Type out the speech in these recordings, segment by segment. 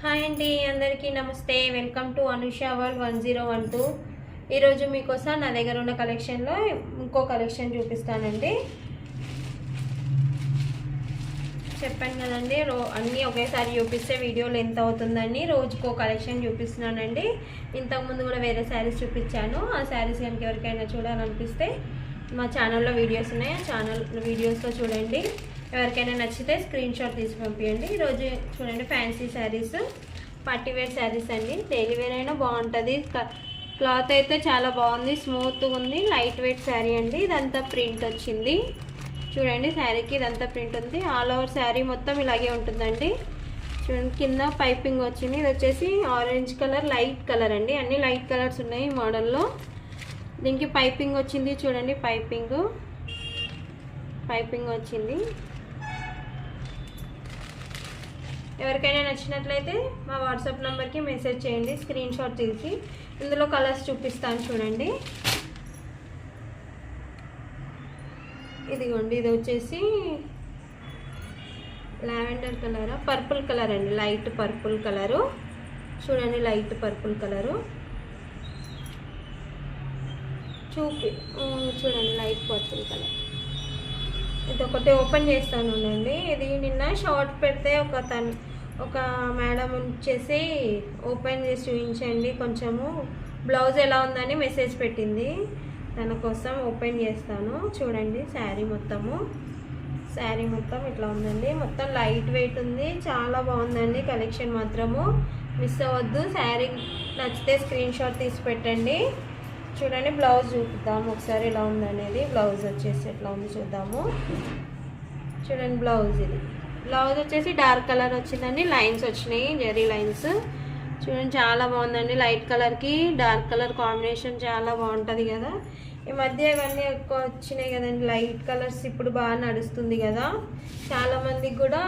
Hi అండి, అందరికీ నమస్తే. Welcome to Anusha world 1012. ఈరోజు మీకోసం నా దగ్గర ఉన్న కలెక్షన్లో ఇంకో కలెక్షన్ చూపిస్తానండి. చెప్పాను కదండి, అన్నీ ఒకేసారి చూపిస్తే వీడియో లెంత్ అవుతుందని రోజుకో కలెక్షన్ చూపిస్తున్నానండి. ఇంతకుముందు కూడా వేరే శారీస్ చూపించాను. ఆ శారీస్ కనుక ఎవరికైనా చూడాలనిపిస్తే మా ఛానల్లో వీడియోస్ ఉన్నాయి, ఆ ఛానల్ వీడియోస్లో చూడండి. ఎవరికైనా నచ్చితే స్క్రీన్ షాట్ తీసి పంపించండి. ఈరోజు చూడండి, ఫ్యాన్సీ శారీస్, పార్టీవేర్ శారీస్ అండి. డైలీ వేర్ అయినా బాగుంటుంది. క్లాత్ అయితే చాలా బాగుంది, స్మూత్గా ఉంది. లైట్ వెయిట్ శారీ అండి. ఇదంతా ప్రింట్ వచ్చింది చూడండి. శారీకి ఇదంతా ప్రింట్ ఉంది. ఆల్ ఓవర్ శారీ మొత్తం ఇలాగే ఉంటుందండి. చూడండి, కింద పైపింగ్ వచ్చింది. ఇది వచ్చేసి ఆరెంజ్ కలర్, లైట్ కలర్ అండి. అన్ని లైట్ కలర్స్ ఉన్నాయి ఈ మోడల్లో. దీనికి పైపింగ్ వచ్చింది చూడండి. పైపింగ్ వచ్చింది. ఎవరికైనా నచ్చినట్లయితే మా వాట్సాప్ నెంబర్కి మెసేజ్ చేయండి, స్క్రీన్ షాట్ తీసి. ఇందులో కలర్స్ చూపిస్తాను చూడండి. ఇదిగోండి, ఇది వచ్చేసి లావెండర్ కలరా, పర్పుల్ కలర్ అండి. లైట్ పర్పుల్ కలరు చూడండి. లైట్ పర్పుల్ కలరు చూడండి. Light purple colour. ఇది ఒకటి ఓపెన్ చేస్తాను అండి. ఇది నిన్న షార్ట్ పెడితే ఒక మేడం వచ్చేసి ఓపెన్ చేసి చూపించండి కొంచెము బ్లౌజ్ ఎలా ఉందని మెసేజ్ పెట్టింది. తన కోసం ఓపెన్ చేస్తాను చూడండి. శారీ మొత్తం ఇట్లా ఉందండి. మొత్తం లైట్ వెయిట్ ఉంది, చాలా బాగుందండి. కలెక్షన్ మాత్రము మిస్ అవ్వద్దు. శారీ నచ్చితే స్క్రీన్ షాట్ తీసి పెట్టండి. చూడండి, బ్లౌజ్ చూపిద్దాము ఒకసారి ఎలా ఉందనేది. బ్లౌజ్ వచ్చేసి ఎట్లా ఉంది చూద్దాము. చూడండి, బ్లౌజ్ వచ్చేసి డార్క్ కలర్ వచ్చిందండి. లైన్స్ వచ్చినాయి, జెరీ లైన్స్. చూడండి, చాలా బాగుందండి. లైట్ కలర్కి డార్క్ కలర్ కాంబినేషన్ చాలా బాగుంటుంది కదా. ఈ మధ్య ఇవన్నీ ఎక్కువ వచ్చినాయి కదండి, లైట్ కలర్స్. ఇప్పుడు బాగా నడుస్తుంది కదా, చాలామందికి కూడా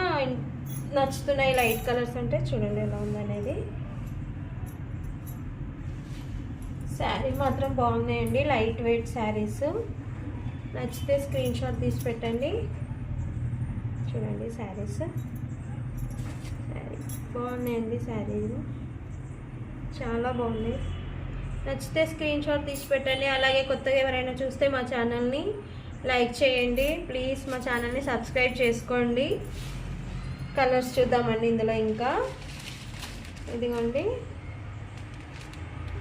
నచ్చుతున్నాయి లైట్ కలర్స్. అంటే చూడండి ఎలా ఉందనేది. శారీ మాత్రం బాగున్నాయండి, లైట్ వెయిట్ శారీస్. నచ్చితే స్క్రీన్ షాట్ తీసి పెట్టండి. చూడండి, శారీ బాగున్నాయండి. శారీలు చాలా బాగున్నాయి. నచ్చితే స్క్రీన్ షాట్ తీసి పెట్టండి. అలాగే కొత్తగా ఎవరైనా చూస్తే మా ఛానల్ని లైక్ చేయండి ప్లీజ్. మా ఛానల్ని సబ్స్క్రైబ్ చేసుకోండి. కలర్స్ చూద్దామండి ఇందులో. ఇంకా ఇదిగోండి,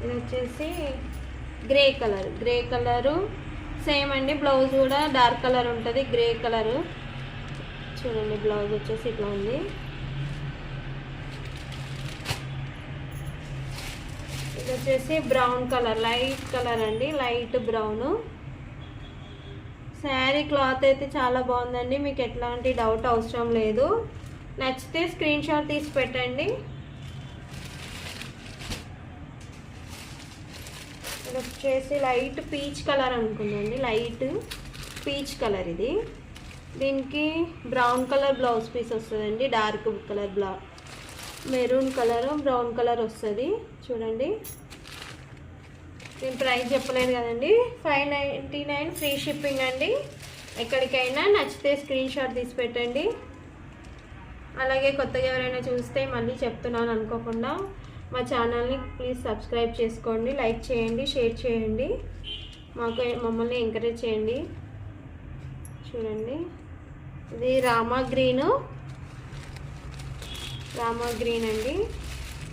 ఇది వచ్చేసి గ్రే కలరు సేమ్ అండి. బ్లౌజ్ కూడా డార్క్ కలర్ ఉంటుంది, గ్రే కలరు. చూడండి, బ్లౌజ్ వచ్చేసి ఇట్లా ఉంది. ఇది వచ్చేసి బ్రౌన్ కలర్, లైట్ కలర్ అండి, లైట్ బ్రౌను. శారీ క్లాత్ అయితే చాలా బాగుందండి. మీకు ఎట్లాంటి డౌట్ అవసరం లేదు. నచ్చితే స్క్రీన్ షాట్ తీసి పెట్టండి. ఇది వచ్చేసి లైట్ పీచ్ కలర్ అనుకుందండి, లైట్ పీచ్ కలర్ ఇది. దీనికి బ్రౌన్ కలర్ బ్లౌజ్ పీస్ వస్తుందండి. Dark colour maroon colour, brown colour వస్తుంది. చూడండి, నేను ప్రైస్ చెప్పలేదు కదండి. 599 ఫ్రీ షిప్పింగ్ అండి. ఎక్కడికైనా నచ్చితే స్క్రీన్ షాట్ తీసి పెట్టండి. అలాగే కొత్తగా ఎవరైనా చూస్తే మళ్ళీ చెప్తున్నాను అనుకోకుండా మా ఛానల్ని ప్లీజ్ సబ్స్క్రైబ్ చేసుకోండి, లైక్ చేయండి, షేర్ చేయండి. మమ్మల్ని ఎంకరేజ్ చేయండి. చూడండి, ఇది రామా గ్రీన్ అండి.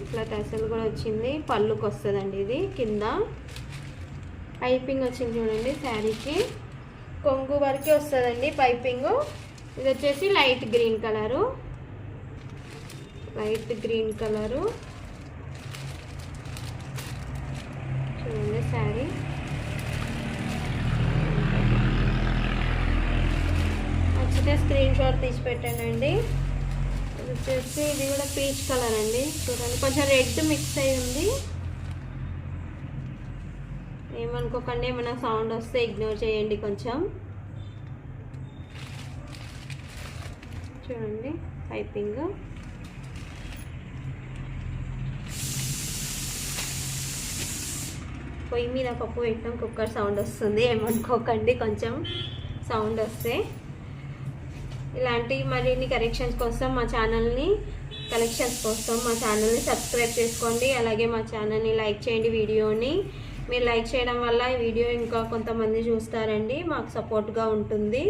ఇట్లా టెసల్ కూడా వచ్చింది, పళ్ళుకి వస్తుందండి. ఇది కింద పైపింగ్ వచ్చింది చూడండి. శారీకి కొంగు వరకే వస్తుందండి పైపింగ్. ఇది వచ్చేసి లైట్ గ్రీన్ కలరు. చూడండి, శారీ నచ్చితే స్క్రీన్ షాట్ తీసి పెట్టండి. ఇది వచ్చేసి ఇది కూడా పీచ్ కలర్ అండి. చూడండి, కొంచెం రెడ్ మిక్స్ అయి ఉంది. ఏమనుకోకండి, ఏమైనా సౌండ్ వస్తే ఇగ్నోర్ చేయండి కొంచెం. చూడండి, పైపింగ్. పొయ్యి మీద పప్పు పెట్టడం కుక్కర్ సౌండ్ వస్తుంది, ఏమనుకోకండి కొంచెం సౌండ్ వస్తే. ఇలాంటి మరిన్ని కరెక్షన్స్ కోసం మా ఛానల్ని కలెక్షన్స్ కోసం మా ఛానల్ని సబ్స్క్రైబ్ చేసుకోండి. అలాగే మా ఛానల్ని లైక్ చేయండి. వీడియోని మీరు లైక్ చేయడం వల్ల ఈ వీడియో ఇంకా కొంతమంది చూస్తారండి, మాకు సపోర్ట్గా ఉంటుంది.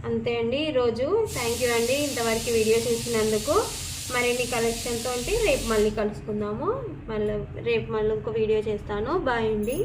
అంతే అండి ఈరోజు. థ్యాంక్ యూ అండి ఇంతవరకు వీడియో చూసినందుకు. మరిన్ని కలెక్షన్తో రేపు మళ్ళీ కలుసుకుందాము. రేపు మళ్ళీ ఇంకో వీడియో చేస్తాను. బాయ్ అండి.